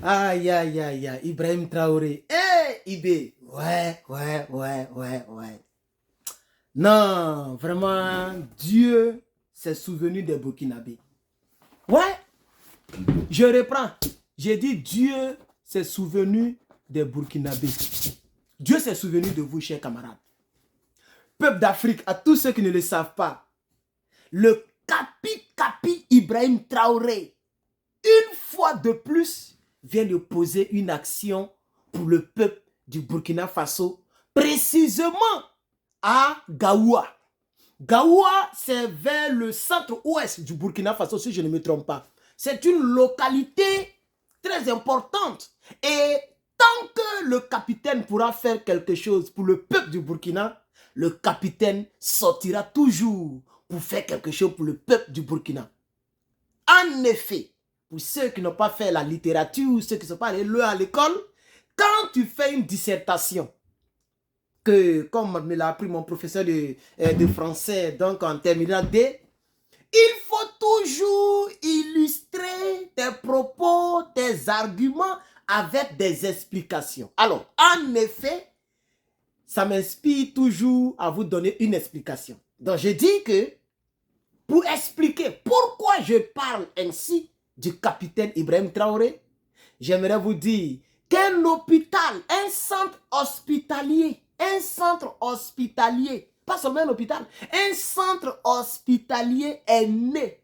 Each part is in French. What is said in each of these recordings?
Aïe, aïe, aïe, aïe, Ibrahim Traoré. Ibé. Ouais. Non, vraiment, Dieu s'est souvenu des Burkinabés. Ouais, je reprends. J'ai dit Dieu s'est souvenu des Burkinabés. Dieu s'est souvenu de vous, chers camarades. Peuple d'Afrique, à tous ceux qui ne le savent pas, le Capi Ibrahim Traoré, une fois de plus, vient de poser une action pour le peuple du Burkina Faso, précisément à Gaoua. Gaoua, c'est vers le centre-ouest du Burkina Faso, si je ne me trompe pas. C'est une localité très importante. Et tant que le capitaine pourra faire quelque chose pour le peuple du Burkina, le capitaine sortira toujours pour faire quelque chose pour le peuple du Burkina. En effet, pour ceux qui n'ont pas fait la littérature, ceux qui ne sont pas allés à l'école, quand tu fais une dissertation, comme me l'a appris mon professeur de français, donc en terminale D, il faut toujours illustrer tes propos, tes arguments avec des explications. Alors, en effet, ça m'inspire toujours à vous donner une explication. Donc, je dis que pour expliquer pourquoi je parle ainsi du capitaine Ibrahim Traoré, j'aimerais vous dire qu'un hôpital, un centre hospitalier, pas seulement un hôpital, un centre hospitalier est né.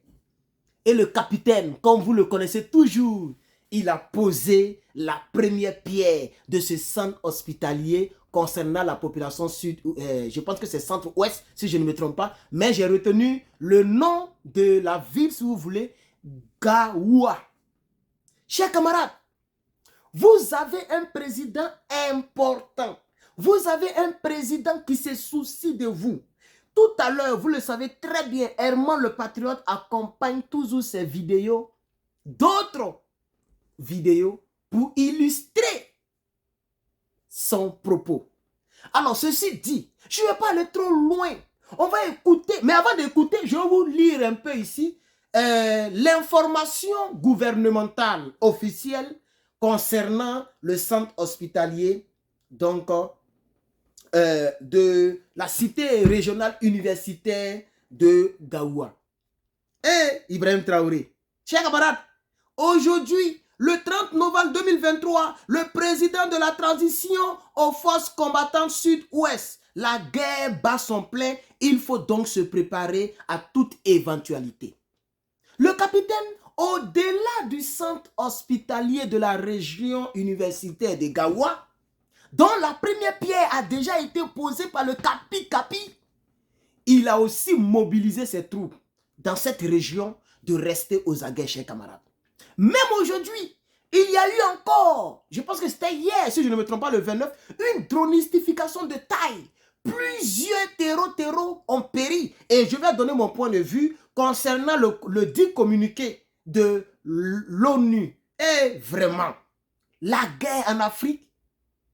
Et le capitaine, comme vous le connaissez toujours, il a posé la première pierre de ce centre hospitalier concernant la population sud, je pense que c'est centre-ouest, si je ne me trompe pas, mais j'ai retenu le nom de la ville, si vous voulez, Gaoua. Chers camarades, vous avez un président important. Vous avez un président qui se soucie de vous. Tout à l'heure, vous le savez très bien, Herman le Patriote accompagne toujours ses vidéos, d'autres vidéos, pour illustrer son propos. Alors, ceci dit, je ne vais pas aller trop loin. On va écouter, mais avant d'écouter, je vais vous lire un peu ici l'information gouvernementale officielle concernant le centre hospitalier donc, de la cité régionale universitaire de Gaoua. Et Ibrahim Traoré, chers camarades, aujourd'hui, le 30 novembre 2023, le président de la transition aux forces combattantes sud-ouest, la guerre bat son plein, il faut donc se préparer à toute éventualité. Le capitaine, au-delà du centre hospitalier de la région universitaire de Gaoua, dont la première pierre a déjà été posée par le Capi, il a aussi mobilisé ses troupes dans cette région de rester aux aguets, chers camarades. Même aujourd'hui, il y a eu encore, je pense que c'était hier, si je ne me trompe pas, le 29, une dronistification de taille. Plusieurs terreaux ont péri. Et je vais donner mon point de vue concernant le dit communiqué de l'ONU. Et vraiment, la guerre en Afrique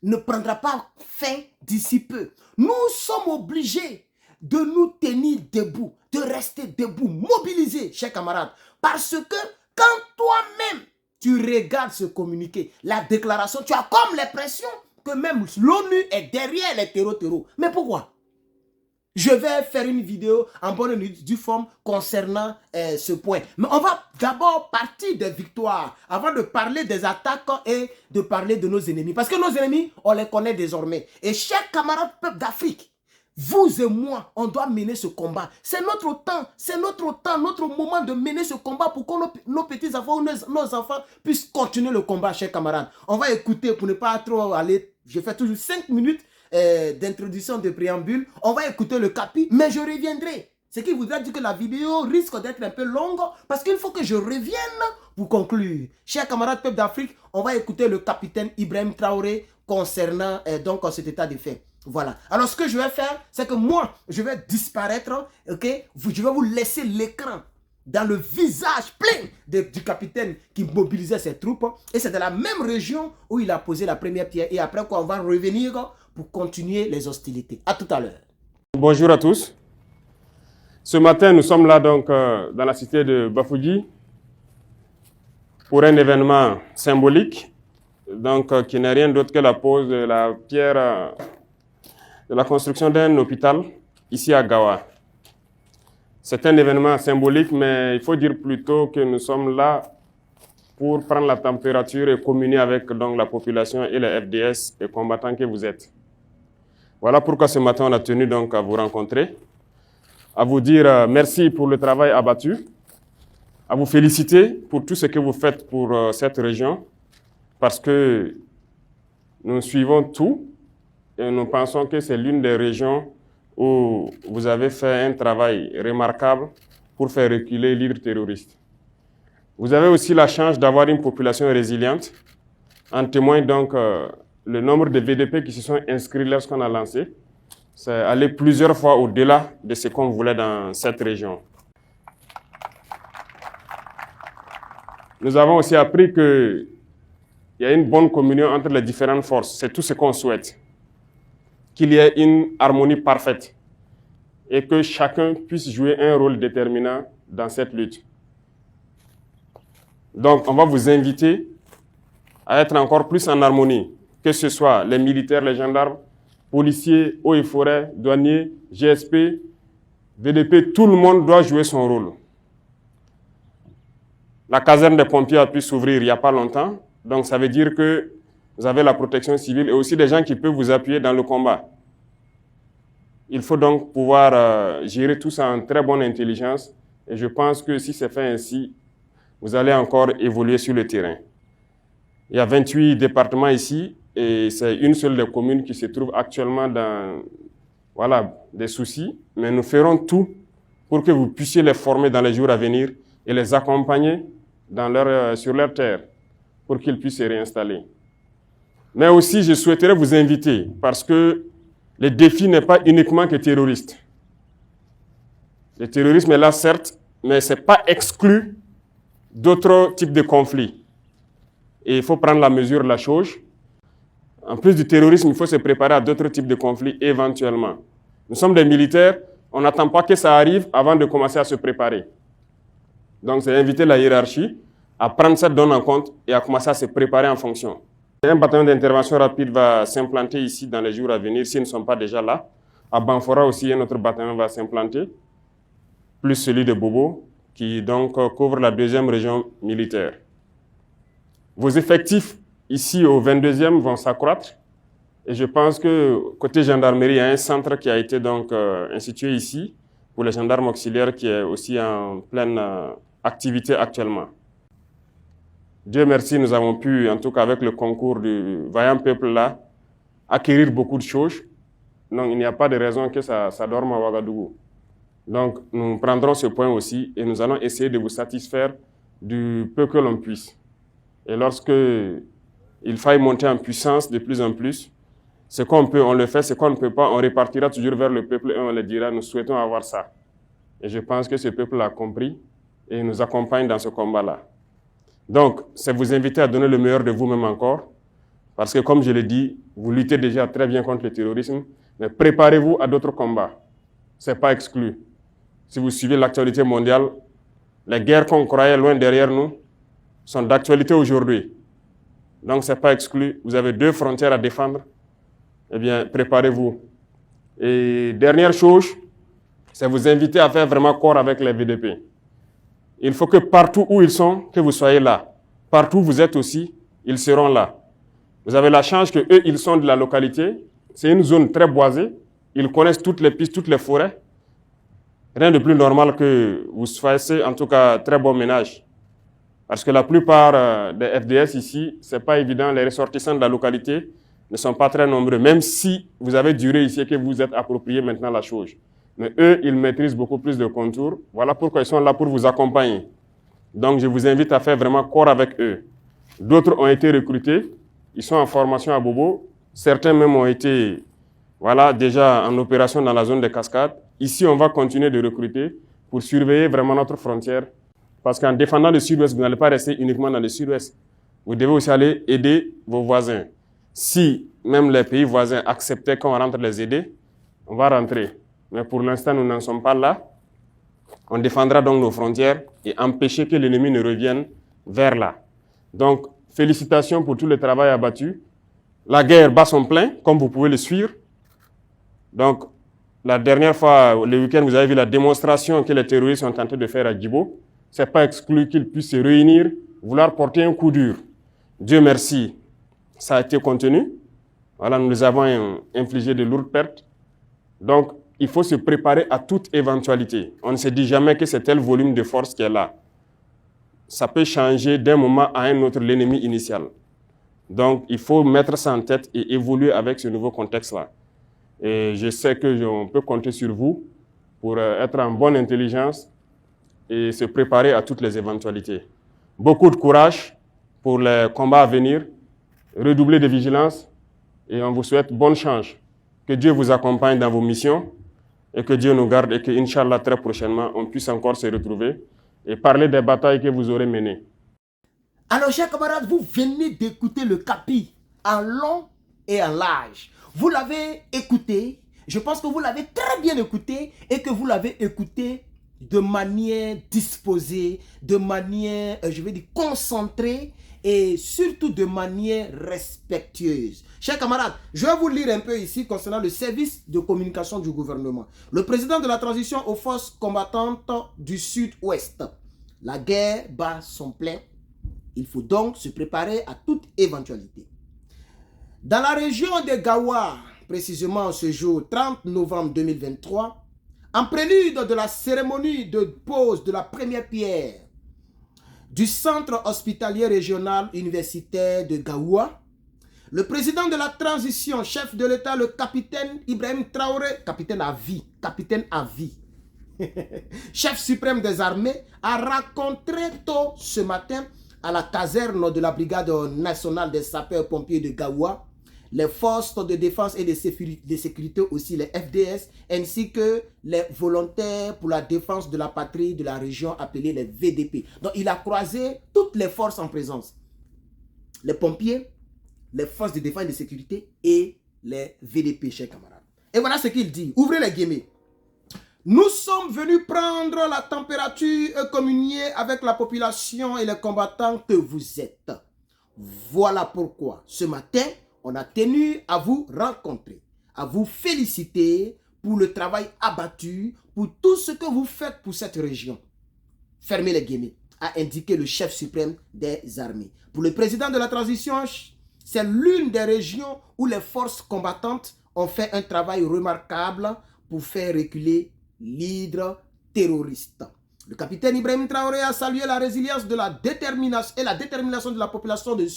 ne prendra pas fin d'ici peu. Nous sommes obligés de nous tenir debout, de rester debout, mobilisés, chers camarades. Parce que quand toi-même, tu regardes ce communiqué, la déclaration, tu as comme l'impression que même l'ONU est derrière les terreaux. Mais pourquoi? Je vais faire une vidéo en bonne et due forme concernant ce point. Mais on va d'abord partir des victoires avant de parler des attaques et de parler de nos ennemis. Parce que nos ennemis, on les connaît désormais. Et chers camarades peuple d'Afrique, vous et moi, on doit mener ce combat. C'est notre temps, notre moment de mener ce combat pour que nos petits-enfants ou nos enfants puissent continuer le combat, chers camarades. On va écouter pour ne pas trop aller, je fais toujours 5 minutes d'introduction de préambule. On va écouter le Capi, mais je reviendrai. Ce qui voudra dire que la vidéo risque d'être un peu longue parce qu'il faut que je revienne pour conclure. Chers camarades peuple d'Afrique, on va écouter le capitaine Ibrahim Traoré concernant donc cet état de fait. Voilà. Alors, ce que je vais faire, c'est que moi, je vais disparaître, ok? Je vais vous laisser l'écran dans le visage plein du capitaine qui mobilisait ses troupes. Et c'est dans la même région où il a posé la première pierre. Et après quoi, on va revenir pour continuer les hostilités. À tout à l'heure. Bonjour à tous. Ce matin, nous sommes là donc dans la cité de Bafouji pour un événement symbolique, donc qui n'est rien d'autre que la pose de la pierre de la construction d'un hôpital ici à Gawa. C'est un événement symbolique, mais il faut dire plutôt que nous sommes là pour prendre la température et communier avec donc, la population et les FDS et combattants que vous êtes. Voilà pourquoi ce matin on a tenu donc à vous rencontrer, à vous dire merci pour le travail abattu, à vous féliciter pour tout ce que vous faites pour cette région, parce que nous suivons tout et nous pensons que c'est l'une des régions où vous avez fait un travail remarquable pour faire reculer l'hydre terroriste. Vous avez aussi la chance d'avoir une population résiliente. En témoigne donc le nombre de VDP qui se sont inscrits lorsqu'on a lancé. C'est allé plusieurs fois au-delà de ce qu'on voulait dans cette région. Nous avons aussi appris qu'il y a une bonne communion entre les différentes forces. C'est tout ce qu'on souhaite. Qu'il y ait une harmonie parfaite et que chacun puisse jouer un rôle déterminant dans cette lutte. Donc, on va vous inviter à être encore plus en harmonie, que ce soit les militaires, les gendarmes, policiers, eaux et forêts, douaniers, GSP, VDP, tout le monde doit jouer son rôle. La caserne des pompiers a pu s'ouvrir il n'y a pas longtemps, donc ça veut dire que vous avez la protection civile et aussi des gens qui peuvent vous appuyer dans le combat. Il faut donc pouvoir gérer tout ça en très bonne intelligence et je pense que si c'est fait ainsi, vous allez encore évoluer sur le terrain. Il y a 28 départements ici et c'est une seule des communes qui se trouve actuellement dans des soucis, mais nous ferons tout pour que vous puissiez les former dans les jours à venir et les accompagner sur leur terre pour qu'ils puissent se réinstaller. Mais aussi, je souhaiterais vous inviter parce que le défi n'est pas uniquement que terroriste. Le terrorisme est là, certes, mais ce n'est pas exclu d'autres types de conflits. Et il faut prendre la mesure de la chose. En plus du terrorisme, il faut se préparer à d'autres types de conflits éventuellement. Nous sommes des militaires, on n'attend pas que ça arrive avant de commencer à se préparer. Donc, c'est inviter la hiérarchie à prendre cette donne en compte et à commencer à se préparer en fonction. Un bataillon d'intervention rapide va s'implanter ici dans les jours à venir, s'ils ne sont pas déjà là. À Banfora aussi, un autre bataillon va s'implanter, plus celui de Bobo, qui donc couvre la 2e région militaire. Vos effectifs ici au 22e vont s'accroître. Et je pense que côté gendarmerie, il y a un centre qui a été donc institué ici pour les gendarmes auxiliaires qui est aussi en pleine activité actuellement. Dieu merci, nous avons pu, en tout cas avec le concours du vaillant peuple là, acquérir beaucoup de choses. Donc il n'y a pas de raison que ça dorme à Ouagadougou. Donc nous prendrons ce point aussi et nous allons essayer de vous satisfaire du peu que l'on puisse. Et lorsque il faille monter en puissance de plus en plus, ce qu'on peut, on le fait, ce qu'on ne peut pas, on répartira toujours vers le peuple et on le dira, nous souhaitons avoir ça. Et je pense que ce peuple l'a compris et nous accompagne dans ce combat-là. Donc, c'est vous inviter à donner le meilleur de vous-même encore, parce que comme je l'ai dit, vous luttez déjà très bien contre le terrorisme, mais préparez-vous à d'autres combats. Ce n'est pas exclu. Si vous suivez l'actualité mondiale, les guerres qu'on croyait loin derrière nous sont d'actualité aujourd'hui. Donc, ce n'est pas exclu. Vous avez 2 frontières à défendre. Eh bien, préparez-vous. Et dernière chose, c'est vous inviter à faire vraiment corps avec les VDP. Il faut que partout où ils sont, que vous soyez là. Partout où vous êtes aussi, ils seront là. Vous avez la chance que eux, ils sont de la localité. C'est une zone très boisée. Ils connaissent toutes les pistes, toutes les forêts. Rien de plus normal que vous fassiez, en tout cas, très bon ménage. Parce que la plupart des FDS ici, ce n'est pas évident. Les ressortissants de la localité ne sont pas très nombreux, même si vous avez duré ici et que vous êtes approprié maintenant la chose. Mais eux, ils maîtrisent beaucoup plus de contours. Voilà pourquoi ils sont là pour vous accompagner. Donc, je vous invite à faire vraiment corps avec eux. D'autres ont été recrutés. Ils sont en formation à Bobo. Certains même ont été déjà en opération dans la zone des cascades. Ici, on va continuer de recruter pour surveiller vraiment notre frontière. Parce qu'en défendant le sud-ouest, vous n'allez pas rester uniquement dans le sud-ouest. Vous devez aussi aller aider vos voisins. Si même les pays voisins acceptaient qu'on rentre les aider, on va rentrer. Mais pour l'instant, nous n'en sommes pas là. On défendra donc nos frontières et empêcher que l'ennemi ne revienne vers là. Donc, félicitations pour tout le travail abattu. La guerre bat son plein, comme vous pouvez le suivre. Donc, la dernière fois, le week-end, vous avez vu la démonstration que les terroristes sont tentés de faire à Djibo. Ce n'est pas exclu qu'ils puissent se réunir, vouloir porter un coup dur. Dieu merci, ça a été contenu. Voilà, nous les avons infligé de lourdes pertes. Donc, il faut se préparer à toute éventualité. On ne se dit jamais que c'est tel volume de force qui est là. Ça peut changer d'un moment à un autre l'ennemi initial. Donc, il faut mettre ça en tête et évoluer avec ce nouveau contexte-là. Et je sais qu'on peut compter sur vous pour être en bonne intelligence et se préparer à toutes les éventualités. Beaucoup de courage pour les combats à venir, redoubler de vigilance et on vous souhaite bonne chance. Que Dieu vous accompagne dans vos missions et que Dieu nous garde et que, Inch'Allah, très prochainement, on puisse encore se retrouver et parler des batailles que vous aurez menées. Alors, chers camarades, vous venez d'écouter le Capi en long et en large. Vous l'avez écouté, je pense que vous l'avez très bien écouté et que vous l'avez écouté de manière disposée, de manière, je vais dire, concentrée et surtout de manière respectueuse. Chers camarades, je vais vous lire un peu ici concernant le service de communication du gouvernement. Le président de la transition aux forces combattantes du Sud-Ouest. La guerre bat son plein. Il faut donc se préparer à toute éventualité. Dans la région de Gawa, précisément ce jour 30 novembre 2023, en prélude de la cérémonie de pose de la première pierre du centre hospitalier régional universitaire de Gaoua, le président de la transition, chef de l'État, le capitaine Ibrahim Traoré, capitaine à vie, chef suprême des armées, a rencontré tôt ce matin à la caserne de la brigade nationale des sapeurs-pompiers de Gaoua, les forces de défense et de sécurité aussi, les FDS, ainsi que les volontaires pour la défense de la patrie de la région appelés les VDP. Donc il a croisé toutes les forces en présence. Les pompiers, les forces de défense et de sécurité et les VDP, chers camarades. Et voilà ce qu'il dit. Ouvrez les guillemets. Nous sommes venus prendre la température et communier avec la population et les combattants que vous êtes. Voilà pourquoi ce matin, on a tenu à vous rencontrer, à vous féliciter pour le travail abattu, pour tout ce que vous faites pour cette région. Fermez les guillemets, a indiqué le chef suprême des armées. Pour le président de la transition, c'est l'une des régions où les forces combattantes ont fait un travail remarquable pour faire reculer l'hydre terroriste. Le capitaine Ibrahim Traoré a salué la résilience de la détermination et la détermination de la population du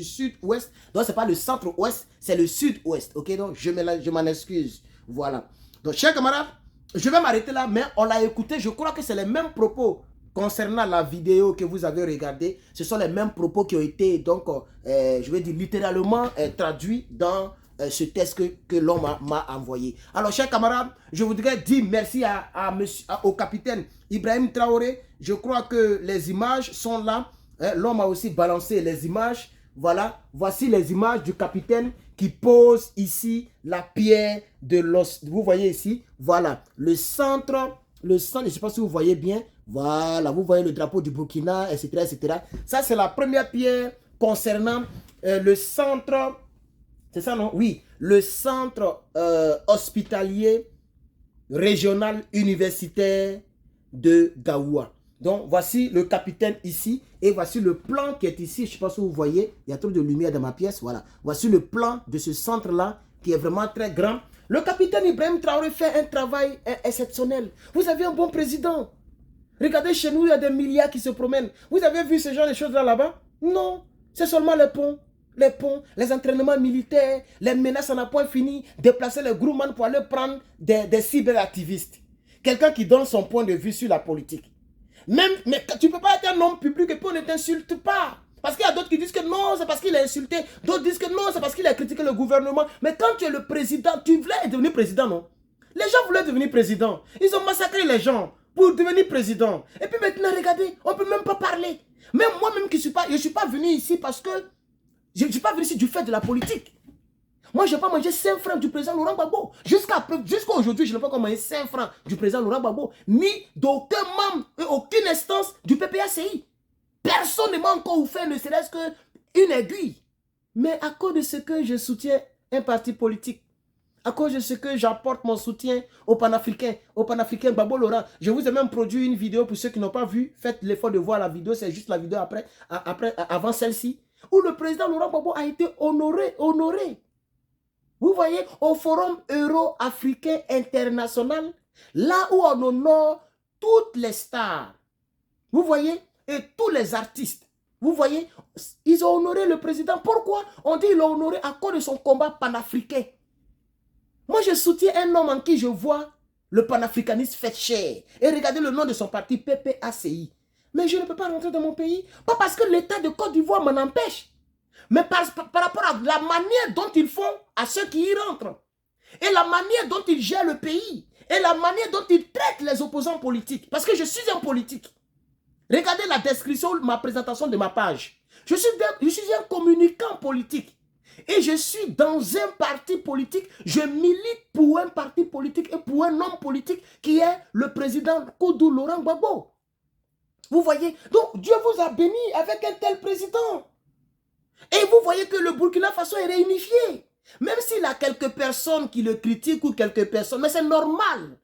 sud-ouest. Donc, ce n'est pas le centre-ouest, c'est le sud-ouest. Ok, donc je m'en excuse. Voilà. Donc, chers camarades, je vais m'arrêter là, mais on l'a écouté. Je crois que c'est les mêmes propos concernant la vidéo que vous avez regardée. Ce sont les mêmes propos qui ont été, donc, je vais dire, littéralement traduits dans ce texte que l'homme m'a envoyé. Alors, chers camarades, je voudrais dire merci au capitaine Ibrahim Traoré. Je crois que les images sont là. L'homme a aussi balancé les images. Voilà, voici les images du capitaine qui pose ici la pierre de l'os. Vous voyez ici, voilà, le centre, je ne sais pas si vous voyez bien. Voilà, vous voyez le drapeau du Burkina, etc. etc. Ça, c'est la première pierre concernant le centre. C'est ça, non? Oui, le centre hospitalier régional universitaire de Gaoua. Donc, voici le capitaine ici et voici le plan qui est ici. Je ne sais pas si vous voyez, il y a trop de lumière dans ma pièce. Voilà, voici le plan de ce centre-là qui est vraiment très grand. Le capitaine Ibrahim Traoré fait un travail exceptionnel. Vous avez un bon président. Regardez, chez nous, il y a des milliards qui se promènent. Vous avez vu ce genre de choses là-bas? Non, c'est seulement les ponts. Les ponts, les entraînements militaires, les menaces à n'a point fini, déplacer les groupements pour aller prendre des cyberactivistes. Quelqu'un qui donne son point de vue sur la politique. Mais tu ne peux pas être un homme public et puis on ne t'insulte pas. Parce qu'il y a d'autres qui disent que non, c'est parce qu'il a insulté. D'autres disent que non, c'est parce qu'il a critiqué le gouvernement. Mais quand tu es le président, tu voulais devenir président, non? Les gens voulaient devenir président. Ils ont massacré les gens pour devenir président. Et puis maintenant, regardez, on ne peut même pas parler. Même moi-même qui ne suis pas, je ne suis pas venu ici parce que je ne suis pas venu ici du fait de la politique. Moi, je n'ai pas mangé 5 francs du président Laurent Gbagbo. Jusqu'à aujourd'hui, je n'ai pas encore mangé 5 francs du président Laurent Gbagbo, ni d'aucun membre et aucune instance du PPACI. Personne ne m'a encore offert ne serait-ce qu'une aiguille. Mais à cause de ce que je soutiens un parti politique, à cause de ce que j'apporte mon soutien au panafricain Gbagbo Laurent. Je vous ai même produit une vidéo pour ceux qui n'ont pas vu. Faites l'effort de voir la vidéo, c'est juste la vidéo avant celle-ci, où le président Laurent Gbagbo a été honoré. Vous voyez, au Forum Euro-Africain International, là où on honore toutes les stars. Vous voyez, et tous les artistes. Vous voyez, ils ont honoré le président. Pourquoi? On dit qu'ils l'ont honoré à cause de son combat panafricain. Moi, je soutiens un homme en qui je vois le panafricanisme fait chair. Et regardez le nom de son parti, PPACI. Mais je ne peux pas rentrer dans mon pays. Pas parce que l'État de Côte d'Ivoire m'en empêche. Mais par rapport à la manière dont ils font à ceux qui y rentrent. Et la manière dont ils gèrent le pays. Et la manière dont ils traitent les opposants politiques. Parce que je suis un politique. Regardez la description, ma présentation de ma page. Je suis un communicant politique. Et je suis dans un parti politique. Je milite pour un parti politique et pour un homme politique qui est le président Koudou Laurent Gbagbo. Vous voyez? Donc Dieu vous a béni avec un tel président. Et vous voyez que le Burkina Faso est réunifié. Même s'il a quelques personnes qui le critiquent ou quelques personnes, mais c'est normal.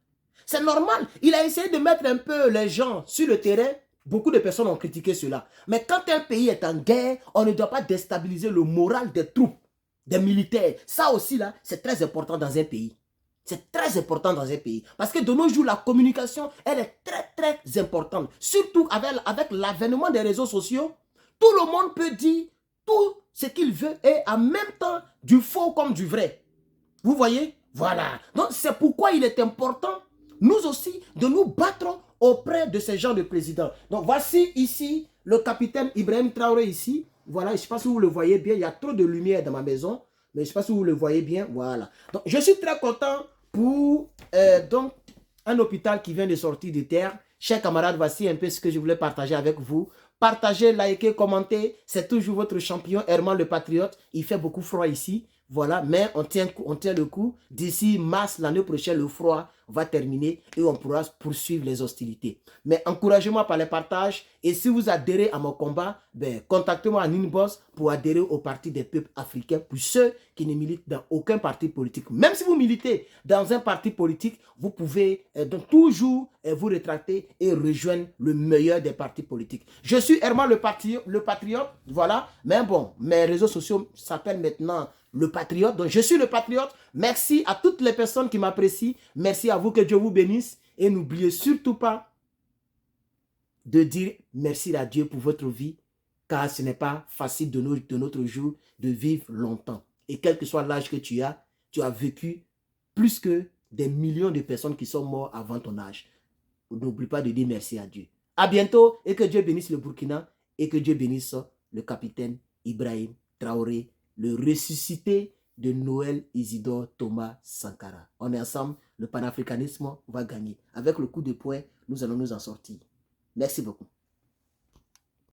C'est normal. Il a essayé de mettre un peu les gens sur le terrain. Beaucoup de personnes ont critiqué cela. Mais quand un pays est en guerre, on ne doit pas déstabiliser le moral des troupes, des militaires. Ça aussi, là, c'est très important dans un pays. C'est très important dans un pays. Parce que de nos jours, la communication, elle est très, très importante. Surtout avec l'avènement des réseaux sociaux. Tout le monde peut dire tout ce qu'il veut et en même temps, du faux comme du vrai. Vous voyez? Voilà. Donc, c'est pourquoi il est important, nous aussi, de nous battre auprès de ces gens de présidents. Donc, voici ici le capitaine Ibrahim Traoré ici. Voilà, je ne sais pas si vous le voyez bien. Il y a trop de lumière dans ma maison. Mais je ne sais pas si vous le voyez bien. Voilà. Donc, je suis très content pour donc, un hôpital qui vient de sortir de terre. Chers camarades, voici un peu ce que je voulais partager avec vous. Partagez, likez, commentez. C'est toujours votre champion, Herman le Patriote. Il fait beaucoup froid ici. Voilà, mais on tient le coup. D'ici mars, l'année prochaine, le froid va terminer et on pourra poursuivre les hostilités. Mais encouragez-moi par les partages. Et si vous adhérez à mon combat, ben, contactez-moi en inbox pour adhérer au Parti des peuples africains. Pour ceux qui ne militent dans aucun parti politique. Même si vous militez dans un parti politique, vous pouvez donc toujours vous rétracter et rejoindre le meilleur des partis politiques. Je suis Herman le Patriote. Voilà. Mais bon, mes réseaux sociaux s'appellent maintenant le Patriote. Donc, je suis le Patriote. Merci à toutes les personnes qui m'apprécient. Merci à vous, que Dieu vous bénisse. Et n'oubliez surtout pas de dire merci à Dieu pour votre vie, car ce n'est pas facile de notre jour de vivre longtemps. Et quel que soit l'âge que tu as vécu plus que des millions de personnes qui sont mortes avant ton âge. N'oublie pas de dire merci à Dieu. À bientôt et que Dieu bénisse le Burkina et que Dieu bénisse le capitaine Ibrahim Traoré, le ressuscité de Noël Isidore Thomas Sankara. On est ensemble, le panafricanisme va gagner. Avec le coup de poing, nous allons nous en sortir. Merci beaucoup.